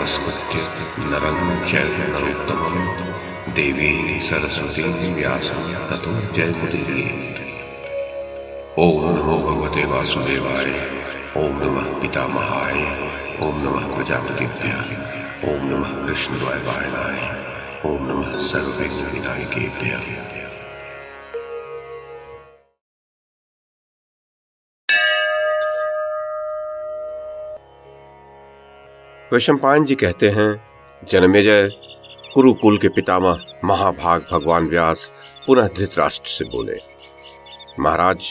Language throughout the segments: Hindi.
नमस्कृत्य नरं चैव नरोत्तमं देवीं सरस्वतीं व्यासं ततो जयमुदीरयेत्। ओम नमो भगवते वासुदेवाय। ओम नमः पितामहाय। ओम नमः प्रजापतिभ्यः। ओम नमः कृष्णद्वैपायनाय। ओम नमः सर्वविघ्नविनायकेभ्यः। वैशंपायन जी कहते हैं, जनमेजय कुरुकुल के पितामह महाभाग भगवान व्यास पुनः धृतराष्ट्र से बोले, महाराज,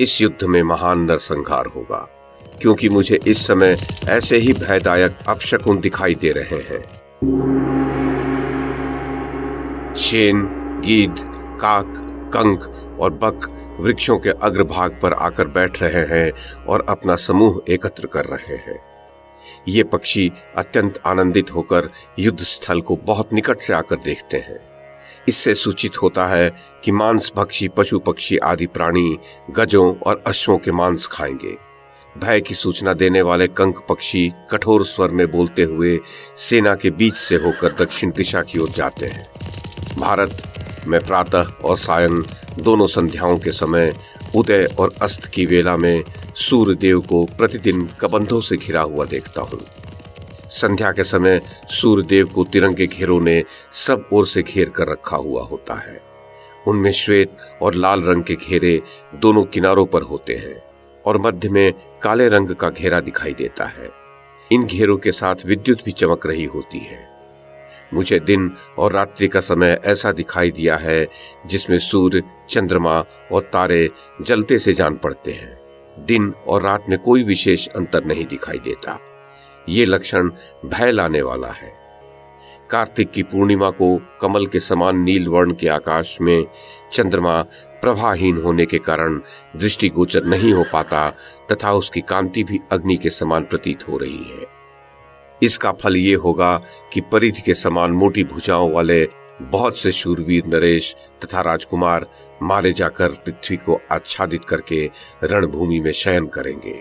इस युद्ध में महान नरसंहार होगा, क्योंकि मुझे इस समय ऐसे ही भयदायक अपशकुन दिखाई दे रहे हैं। शेन, गीद, काक, कंक और बक वृक्षों के अग्रभाग पर आकर बैठ रहे हैं और अपना समूह एकत्र कर रहे हैं। ये पक्षी अत्यंत आनंदित होकर युद्ध स्थल को बहुत निकट से आकर देखते हैं। इससे सूचित होता है कि मांस भक्षी पशु पक्षी आदि प्राणी गजों और अश्वों के मांस खाएंगे। भय की सूचना देने वाले कंक पक्षी कठोर स्वर में बोलते हुए सेना के बीच से होकर दक्षिण दिशा की ओर जाते हैं। भारत में प्रातः और सायं दोनों संध्याओं के समय उदय और अस्त की वेला में सूर्य देव को प्रतिदिन कबंधों से घिरा हुआ देखता हूँ। संध्या के समय सूर्य देव को तिरंगे घेरों ने सब ओर से घेर कर रखा हुआ होता है। उनमें श्वेत और लाल रंग के घेरे दोनों किनारों पर होते हैं और मध्य में काले रंग का घेरा दिखाई देता है। इन घेरों के साथ विद्युत भी चमक रही होती है। मुझे दिन और रात्रि का समय ऐसा दिखाई दिया है जिसमें सूर्य, चंद्रमा और तारे जलते से जान पड़ते हैं। दिन और रात में कोई विशेष अंतर नहीं दिखाई देता। ये लक्षण भय लाने वाला है। कार्तिक की पूर्णिमा को कमल के समान नील वर्ण के आकाश में चंद्रमा प्रभाहीन होने के कारण दृष्टिगोचर नहीं हो पाता तथा उसकी कांति भी अग्नि के समान प्रतीत हो रही है। इसका फल ये होगा कि परिधि के समान मोटी भुजाओं वाले बहुत से शूरवीर नरेश तथा राजकुमार मारे जाकर पृथ्वी को आच्छादित करके रणभूमि में शयन करेंगे।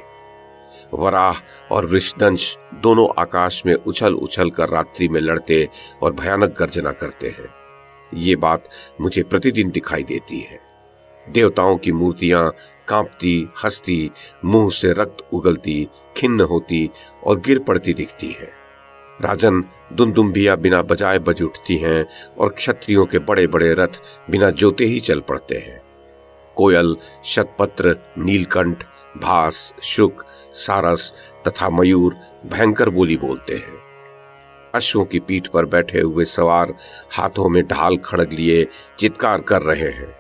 वराह और वृषदंश दोनों आकाश में उछल उछल कर रात्रि में लड़ते और भयानक गर्जना करते हैं। ये बात मुझे प्रतिदिन दिखाई देती है। देवताओं की मूर्तियां कांपती, हंसती, मुंह से रक्त उगलती, खिन्न होती और गिर पड़ती दिखती है। राजन दुंदुम्बियां बिना बजाए बज उठती हैं और क्षत्रियों के बड़े बड़े रथ बिना जोते ही चल पड़ते हैं। कोयल, शतपत्र, नीलकंठ, भास, शुक, सारस तथा मयूर भयंकर बोली बोलते हैं। अश्वों की पीठ पर बैठे हुए सवार हाथों में ढाल खड़ग लिए चित्कार कर रहे हैं।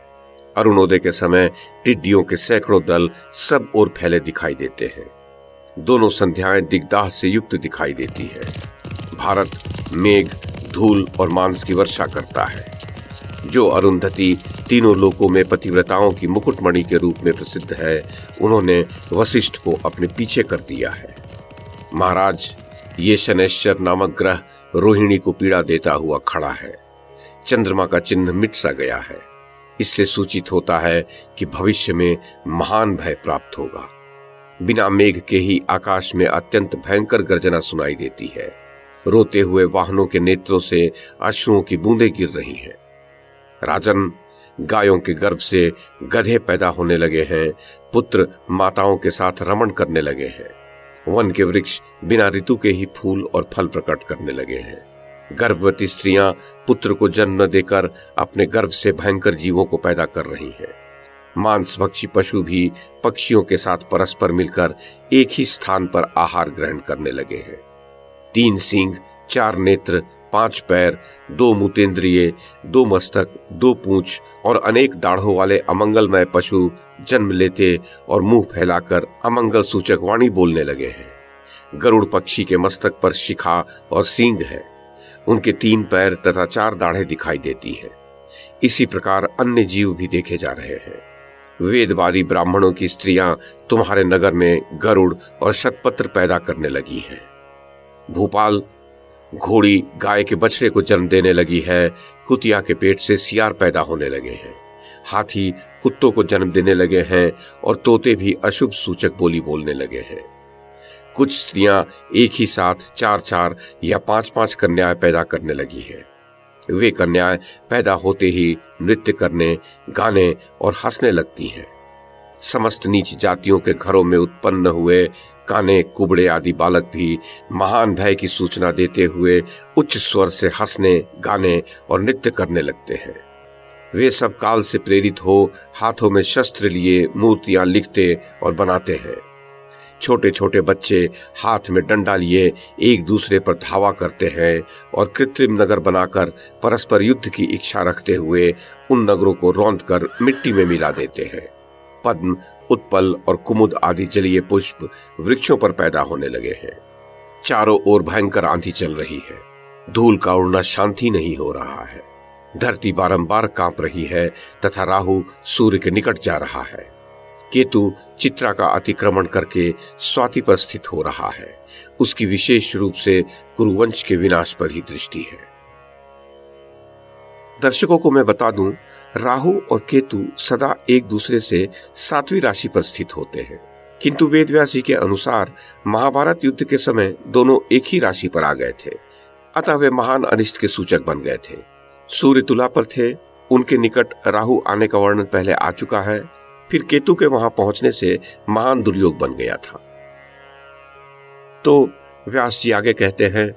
अरुणोदय के समय टिड्डियों के सैकड़ों दल सब ओर फैले दिखाई देते हैं। दोनों संध्याएं दिग्दाह से युक्त दिखाई देती है। भारत मेघ, धूल और मांस की वर्षा करता है। जो अरुंधति तीनों लोकों में पतिव्रताओं की मुकुटमणि के रूप में प्रसिद्ध है, उन्होंने वशिष्ठ को अपने पीछे कर दिया है। महाराज, ये शनैश्चर नामक ग्रह रोहिणी को पीड़ा देता हुआ खड़ा है। चंद्रमा का चिन्ह मिट सा गया है। इससे सूचित होता है कि भविष्य में महान भय प्राप्त होगा। बिना मेघ के ही आकाश में अत्यंत भयंकर गर्जना सुनाई देती है। रोते हुए वाहनों के नेत्रों से अश्रुओं की बूंदें गिर रही हैं। राजन, गायों के गर्भ से गधे पैदा होने लगे हैं। पुत्र माताओं के साथ रमण करने लगे हैं। वन के वृक्ष बिना ऋतु के ही फूल और फल प्रकट करने लगे हैं। गर्भवती स्त्रियां पुत्र को जन्म न देकर अपने गर्भ से भयंकर जीवों को पैदा कर रही हैं। मांसभक्षी पशु भी पक्षियों के साथ परस्पर मिलकर एक ही स्थान पर आहार ग्रहण करने लगे हैं। 3 सींग, 4 नेत्र, 5 पैर, 2 मूतेंद्रिय, 2 मस्तक, 2 पूंछ और अनेक दाढ़ों वाले अमंगलमय पशु जन्म लेते और मुंह फैलाकर अमंगल सूचक वाणी बोलने लगे हैं। गरुड़ पक्षी के मस्तक पर शिखा और सींग है। उनके 3 पैर तथा 4 दाढ़ें दिखाई देती हैं। इसी प्रकार अन्य जीव भी देखे जा रहे हैं। वेदवादी ब्राह्मणों की स्त्रियां तुम्हारे नगर में गरुड़ और शतपत्र पैदा करने लगी हैं। भोपाल घोड़ी गाय के बछड़े को जन्म देने लगी है। कुतिया के पेट से सियार पैदा होने लगे हैं। हाथी कुत्तों को जन्म देने लगे हैं और तोते भी अशुभ सूचक बोली बोलने लगे हैं। कुछ स्त्रियां एक ही साथ 4-4 या 5-5 कन्याएं पैदा करने लगी हैं। वे कन्याएं पैदा होते ही नृत्य करने, गाने और हंसने लगती हैं। समस्त नीच जातियों के घरों में उत्पन्न हुए काने, कुबड़े आदि बालक भी महान भय की सूचना देते हुए उच्च स्वर से हंसने, गाने और नृत्य करने लगते हैं। वे सब काल से प्रेरित हो हाथों में शस्त्र लिए मूर्तियां लिखते और बनाते हैं। छोटे छोटे बच्चे हाथ में डंडा लिए एक दूसरे पर धावा करते हैं और कृत्रिम नगर बनाकर परस्पर युद्ध की इच्छा रखते हुए उन नगरों को रौंदकर मिट्टी में मिला देते हैं। पद्म, उत्पल और कुमुद आदि जलीय पुष्प वृक्षों पर पैदा होने लगे हैं। चारों ओर भयंकर आंधी चल रही है। धूल का उड़ना शांति नहीं हो रहा है। धरती बारंबार कांप रही है तथा राहु सूर्य के निकट जा रहा है। केतु चित्रा का अतिक्रमण करके स्वाति पर स्थित हो रहा है। उसकी विशेष रूप से कुरुवंश के विनाश पर ही दृष्टि है। दर्शकों को मैं बता दूं, राहु और केतु सदा एक दूसरे से 7वीं राशि पर स्थित होते हैं, किंतु वेदव्यास जी के अनुसार महाभारत युद्ध के समय दोनों एक ही राशि पर आ गए थे, अतः वे महान अनिष्ट के सूचक बन गए थे। सूर्य तुला पर थे, उनके निकट राहु आने का वर्णन पहले आ चुका है, फिर केतु के वहां पहुंचने से महान दुर्योग बन गया था। तो व्यास जी आगे कहते हैं,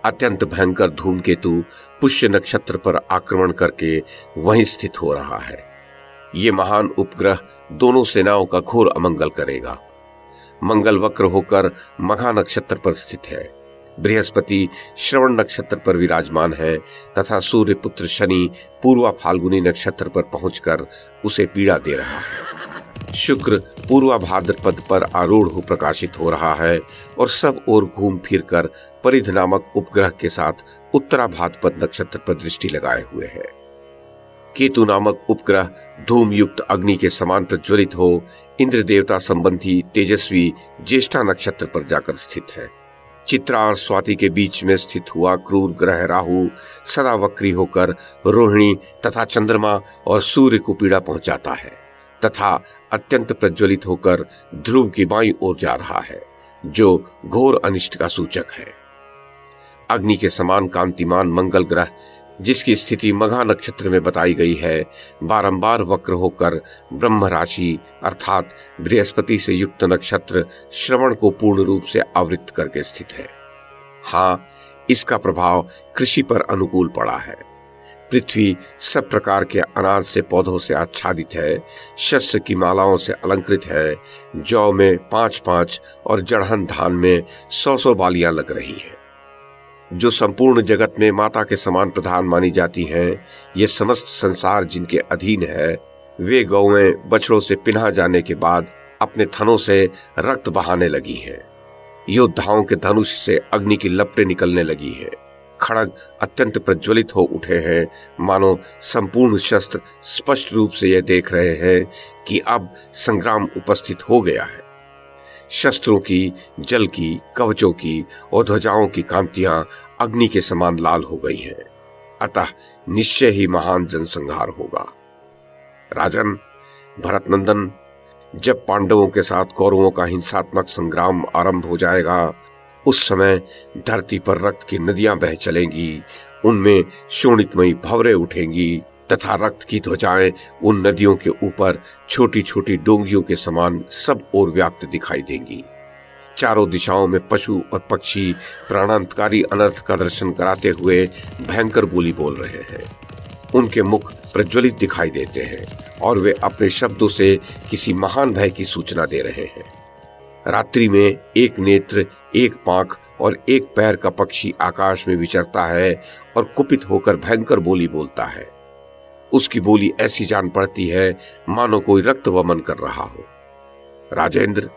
अत्यंत भयंकर धूमकेतु पुष्य नक्षत्र पर आक्रमण करके वहीं स्थित हो रहा है। ये महान उपग्रह दोनों सेनाओं का घोर अमंगल करेगा। मंगल वक्र होकर मघा नक्षत्र पर स्थित है। बृहस्पति श्रवण नक्षत्र पर विराजमान है तथा सूर्य पुत्र शनि पूर्वा फाल्गुनी नक्षत्र पर पहुंचकर उसे पीड़ा दे रहा है। शुक्र पूर्वा भाद्रपद पर आरूढ़ हो प्रकाशित हो रहा है और सब ओर घूम फिरकर परिध नामक उपग्रह के साथ उत्तरा भाद्रपद नक्षत्र पर दृष्टि लगाए हुए है। केतु नामक उपग्रह धूम युक्त अग्नि के समान प्रज्वलित हो इंद्र देवता संबंधी तेजस्वी ज्येष्ठा नक्षत्र पर जाकर स्थित है। चित्रा और स्वाति के बीच में स्थित हुआ क्रूर ग्रह राहु सदा वक्री होकर रोहिणी तथा चंद्रमा और सूर्य को पीड़ा पहुंचाता है तथा अत्यंत प्रज्वलित होकर ध्रुव की बाईं ओर जा रहा है, जो घोर अनिष्ट का सूचक है। अग्नि के समान कांतिमान मंगल ग्रह, जिसकी स्थिति मघा नक्षत्र में बताई गई है, बारंबार वक्र होकर ब्रह्म राशि अर्थात बृहस्पति से युक्त नक्षत्र श्रवण को पूर्ण रूप से आवृत्त करके स्थित है। हाँ, इसका प्रभाव कृषि पर अनुकूल पड़ा है। पृथ्वी सब प्रकार के अनाज से पौधों से आच्छादित है, शस्य की मालाओं से अलंकृत है, जौ में 5-5 और जड़हन धान में 100-100 बालियां लग रही हैं। जो संपूर्ण जगत में माता के समान प्रधान मानी जाती हैं, ये समस्त संसार जिनके अधीन है, वे गौएं बछड़ों से पिन्हा जाने के बाद अपने थनों से रक्त बहाने लगी हैं। योद्धाओं के धनुष से अग्नि की लपटें निकलने लगी हैं। खड़ग अत्यंत प्रज्वलित हो उठे हैं, मानो संपूर्ण शस्त्र स्पष्ट रूप से यह देख रहे हैं कि अब संग्राम उपस्थित हो गया है। शस्त्रों की, जल की, कवचों की और ध्वजाओं की कांतियां अग्नि के समान लाल हो गई हैं, अतः निश्चय ही महान जनसंहार होगा। राजन भरतनंदन, जब पांडवों के साथ कौरवों का हिंसात्मक संग्राम आरंभ हो जाएगा, उस समय धरती पर रक्त की नदियां बह चलेंगी, उनमें शोणितमयी भंवरें उठेंगी तथा रक्त की ध्वजाएं उन नदियों के ऊपर छोटी छोटी डोंगियों के समान सब ओर व्याप्त दिखाई देंगी। चारों दिशाओं में पशु और पक्षी प्राणांतकारी अनर्थ का दर्शन कराते हुए भयंकर बोली बोल रहे हैं। उनके मुख प्रज्वलित दिखाई देते हैं और वे अपने शब्दों से किसी महान भय की सूचना दे रहे हैं। रात्रि में एक नेत्र, एक पांख और एक पैर का पक्षी आकाश में विचरता है और कुपित होकर भयंकर बोली बोलता है। उसकी बोली ऐसी जान पड़ती है मानो कोई रक्त वमन कर रहा हो। राजेंद्र,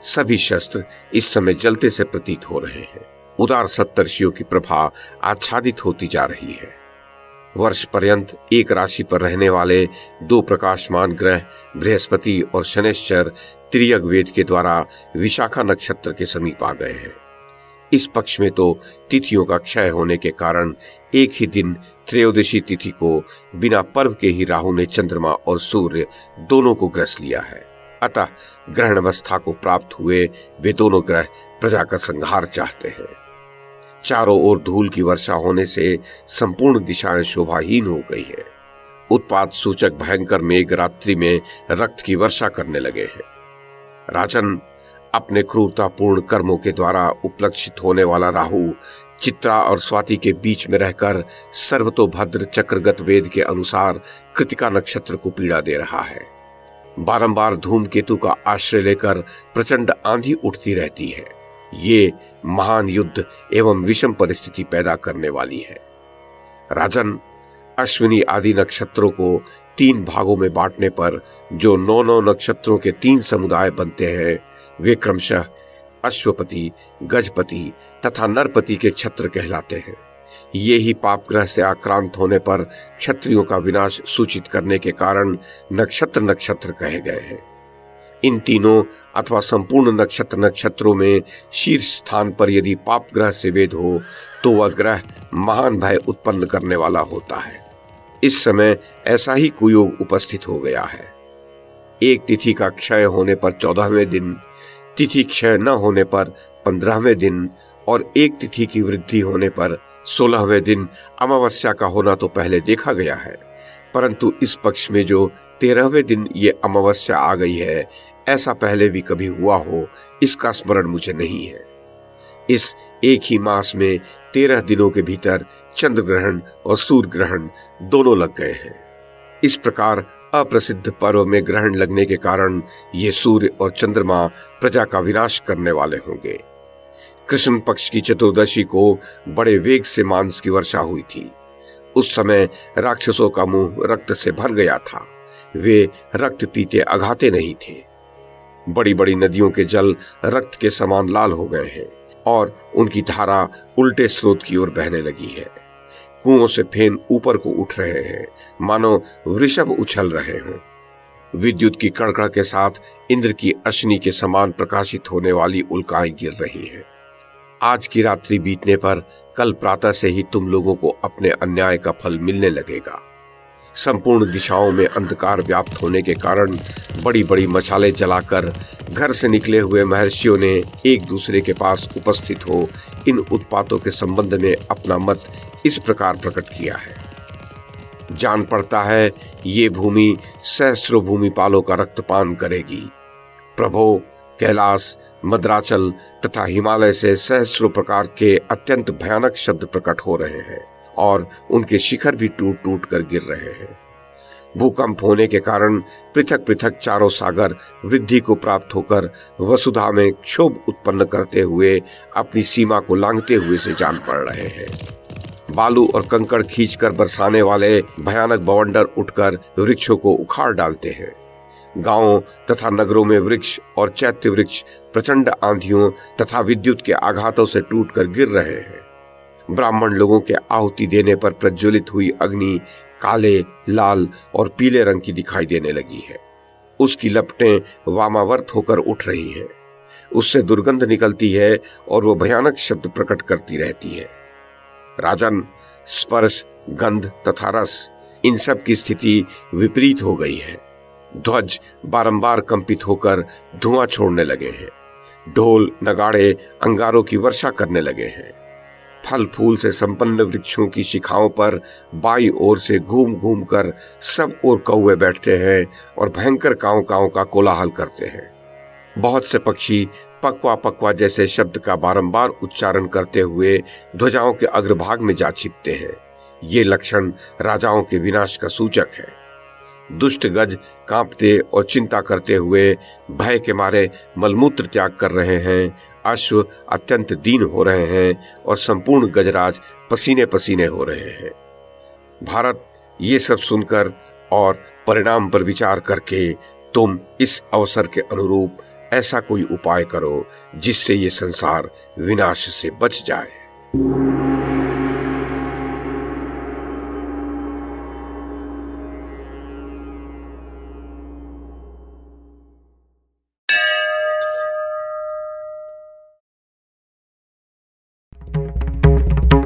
सभी शस्त्र इस समय जलते से प्रतीत हो रहे हैं। उदार सप्तर्षियों की प्रभा आच्छादित होती जा रही है। वर्ष पर्यंत एक राशि पर रहने वाले 2 प्रकाशमान ग्रह बृहस्पति और शनैश्चर त्रियग वेद के द्वारा विशाखा नक्षत्र के समीप आ गए हैं। इस पक्ष में तो तिथियों का क्षय होने के कारण एक ही दिन त्रयोदशी तिथि को बिना पर्व के ही राहु ने चंद्रमा और सूर्य दोनों को ग्रस लिया है। अतः ग्रहण अवस्था को प्राप्त हुए वे दोनों ग्रह प्रजा का संहार चाहते हैं। चारों ओर धूल की वर्षा होने से संपूर्ण दिशाएं शोभाहीन हो गई है। उत्पात सूचक भयंकर मेघ रात्रि में रक्त की वर्षा करने लगे हैं। राजन, अपने क्रूरतापूर्ण कर्मों के द्वारा उपलक्षित होने वाला राहु चित्रा और स्वाति के बीच में रहकर सर्वतोभद्र चक्रगत वेद के अनुसार कृतिका नक्षत्र को पीड़ा दे रहा है। बारंबार धूमकेतु का आश्रय लेकर प्रचंड आंधी उठती रहती है। ये महान युद्ध एवं विषम परिस्थिति पैदा करने वाली है। राजन, अश्विनी आदि नक्षत्रों को 3 भागों में बांटने पर जो 9 नक्षत्रों के 3 समुदाय बनते हैं, वे क्रमशः अश्वपति, गजपति तथा नरपति के छत्र कहलाते हैं। ये ही पाप ग्रह से आक्रांत होने पर क्षत्रियों का विनाश सूचित करने के कारण नक्षत्र कहे गए हैं। इन तीनों अथवा संपूर्ण नक्षत्रों में शीर्ष स्थान पर यदि पाप ग्रह से वेद हो तो वह ग्रह महान भय उत्पन्न करने वाला होता है। इस समय ऐसा ही कुयोग उपस्थित हो गया है। एक तिथि का क्षय होने पर 14वें दिन, तिथि क्षय न होने पर 15वें दिन और एक तिथि की वृद्धि होने पर 16वें दिन अमावस्या का होना तो पहले देखा गया है, परंतु इस पक्ष में जो 13वें दिन ये अमावस्या आ गई है, ऐसा पहले भी कभी हुआ हो इसका स्मरण मुझे नहीं है। इस एक ही मास में 13 दिनों के भीतर चंद्र ग्रहण और सूर्य ग्रहण दोनों लग गए हैं। इस प्रकार अप्रसिद्ध पर्व में ग्रहण लगने के कारण ये सूर्य और चंद्रमा प्रजा का विनाश करने वाले होंगे। कृष्ण पक्ष की चतुर्दशी को बड़े वेग से मांस की वर्षा हुई थी। उस समय राक्षसों का मुंह रक्त से भर गया था। वे रक्त पीते अघाते नहीं थे। बड़ी बड़ी नदियों के जल रक्त के समान लाल हो गए हैं और उनकी धारा उल्टे स्रोत की ओर बहने लगी है। कुओं से फेन ऊपर को उठ रहे हैं, मानो वृषभ उछल रहे हों। विद्युत की कड़कड़ के साथ इंद्र की अश्नि के समान प्रकाशित होने वाली उल्काएं गिर रही हैं। आज की रात्रि बीतने पर कल प्रातः से ही तुम लोगों को अपने अन्याय का फल मिलने लगेगा। संपूर्ण दिशाओं में अंधकार व्याप्त होने के कारण बड़ी बड़ी मशालें जलाकर घर से निकले हुए महर्षियों ने एक दूसरे के पास उपस्थित हो इन उत्पातों के संबंध में अपना मत इस प्रकार प्रकट किया है। जान पड़ता है ये भूमि सहस्रों भूमिपालों का रक्तपान करेगी। प्रभो, कैलाश, मद्राचल तथा हिमालय से सहस्रों प्रकार के अत्यंत भयानक शब्द प्रकट हो रहे हैं और उनके शिखर भी टूट टूट कर गिर रहे हैं। भूकंप होने के कारण पृथक पृथक चारों सागर वृद्धि को प्राप्त होकर वसुधा में क्षोभ उत्पन्न करते हुए अपनी सीमा को लांघते हुए से जान पड़ रहे हैं। बालू और कंकड़ खींचकर बरसाने वाले भयानक बवंडर उठकर वृक्षों को उखाड़ डालते हैं। गांवों तथा नगरों में वृक्ष और चैत्य वृक्ष प्रचंड आंधियों तथा विद्युत के आघातों से टूटकर गिर रहे हैं। ब्राह्मण लोगों के आहुति देने पर प्रज्वलित हुई अग्नि काले, लाल और पीले रंग की दिखाई देने लगी है। उसकी लपटें वामावर्त होकर उठ रही हैं। उससे दुर्गंध निकलती है और वो भयानक शब्द प्रकट करती रहती है। राजन, स्पर्श, गंध तथा रस, इन सब की स्थिति विपरीत हो गई है। ध्वज बारंबार कंपित होकर धुआं छोड़ने लगे हैं। ढोल, नगाड़े अंगारों की वर्षा करने लगे हैं। फल फूल से संपन्न वृक्षों की शिखाओं पर बाईं ओर से घूम घूम कर सब ओर कौवे बैठते हैं और भयंकर कांव कांव का कोलाहल करते हैं। बहुत से पक्षी पकवा पकवा जैसे शब्द का बारंबार उच्चारण करते हुए ध्वजाओं के अग्रभाग में जा छिपते हैं। ये लक्षण राजाओं के विनाश का सूचक है। दुष्ट गज कांपते और चिंता करते हुए भय के मारे मलमूत्र त्याग कर रहे हैं। अश्व अत्यंत दीन हो रहे हैं और संपूर्ण गजराज पसीने पसीने हो रहे हैं। भारत, ये सब सुनकर और परिणाम पर विचार करके तुम इस अवसर के अनुरूप ऐसा कोई उपाय करो जिससे ये संसार विनाश से बच जाए।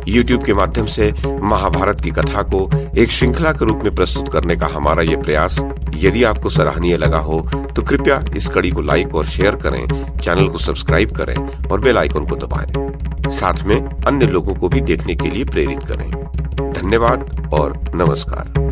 YouTube के माध्यम से महाभारत की कथा को एक श्रृंखला के रूप में प्रस्तुत करने का हमारा ये प्रयास यदि आपको सराहनीय लगा हो तो कृपया इस कड़ी को लाइक और शेयर करें, चैनल को सब्सक्राइब करें और बेल आइकन को दबाएं। साथ में अन्य लोगों को भी देखने के लिए प्रेरित करें। धन्यवाद और नमस्कार।